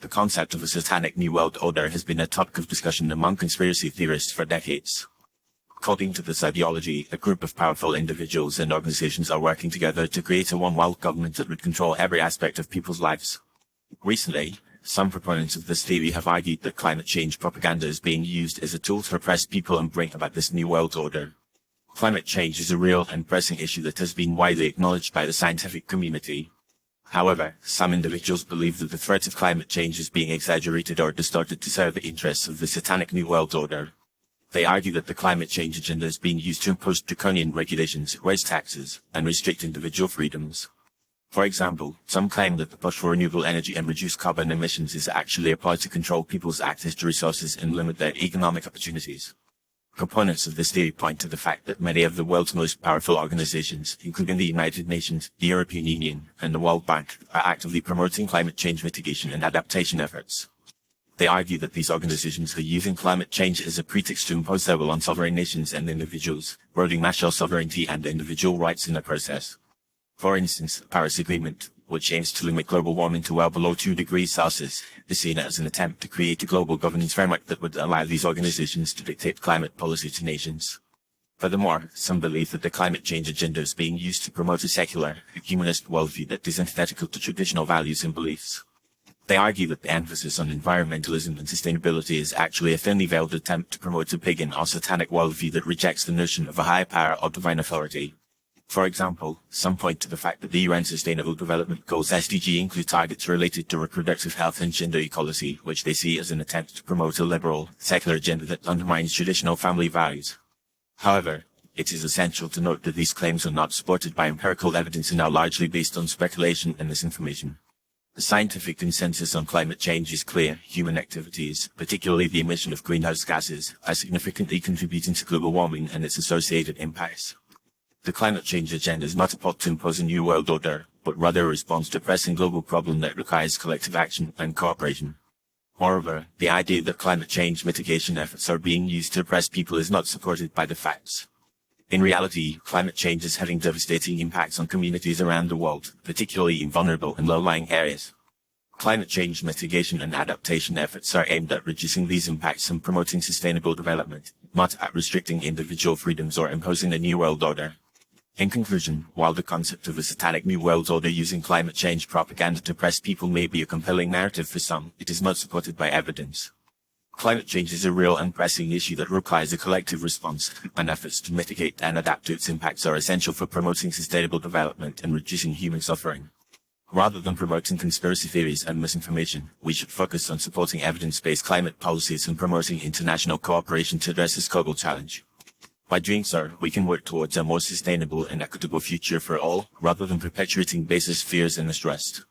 The concept of a Satanic New World Order has been a topic of discussion among conspiracy theorists for decades. According to this ideology, a group of powerful individuals and organizations are working together to create a one-world government that would control every aspect of people's lives. Recently, some proponents of this theory have argued that climate change propaganda is being used as a tool to oppress people and bring about this new world order. Climate change is a real and pressing issue that has been widely acknowledged by the scientific community. However, some individuals believe that the threat of climate change is being exaggerated or distorted to serve the interests of the Satanic New World Order. They argue that the climate change agenda is being used to impose draconian regulations, raise taxes, and restrict individual freedoms. For example, some claim that the push for renewable energy and reduce carbon emissions is actually applied to control people's access to resources and limit their economic opportunities. Proponents of this theory point to the fact that many of the world's most powerful organizations, including the United Nations, the European Union, and the World Bank, are actively promoting climate change mitigation and adaptation efforts. They argue that these organizations are using climate change as a pretext to impose their will on sovereign nations and individuals, eroding national sovereignty and individual rights in the process. For instance, the Paris Agreement, which aims to limit global warming to well below 2 degrees Celsius, is seen as an attempt to create a global governance framework that would allow these organizations to dictate climate policy to nations. Furthermore, some believe that the climate change agenda is being used to promote a secular, humanist worldview that is antithetical to traditional values and beliefs. They argue that the emphasis on environmentalism and sustainability is actually a thinly veiled attempt to promote a pagan or satanic worldview that rejects the notion of a higher power or divine authority. For example, some point to the fact that the UN Sustainable Development Goals (SDG) include targets related to reproductive health and gender equality, which they see as an attempt to promote a liberal, secular agenda that undermines traditional family values. However, it is essential to note that these claims are not supported by empirical evidence and are largely based on speculation and misinformation. The scientific consensus on climate change is clear. Human activities, particularly the emission of greenhouse gases, are significantly contributing to global warming and its associated impacts. The climate change agenda is not a plot to impose a new world order, but rather a response to a pressing global problem that requires collective action and cooperation. Moreover, the idea that climate change mitigation efforts are being used to oppress people is not supported by the facts. In reality, climate change is having devastating impacts on communities around the world, particularly in vulnerable and low-lying areas. Climate change mitigation and adaptation efforts are aimed at reducing these impacts and promoting sustainable development, not at restricting individual freedoms or imposing a new world order. In conclusion, while the concept of a Satanic New World Order using climate change propaganda to oppress people may be a compelling narrative for some, it is not supported by evidence. Climate change is a real and pressing issue that requires a collective response, and efforts to mitigate and adapt to its impacts are essential for promoting sustainable development and reducing human suffering. Rather than promoting conspiracy theories and misinformation, we should focus on supporting evidence-based climate policies and promoting international cooperation to address this global challenge. By doing so, we can work towards a more sustainable and equitable future for all, rather than perpetuating baseless fears and mistrust.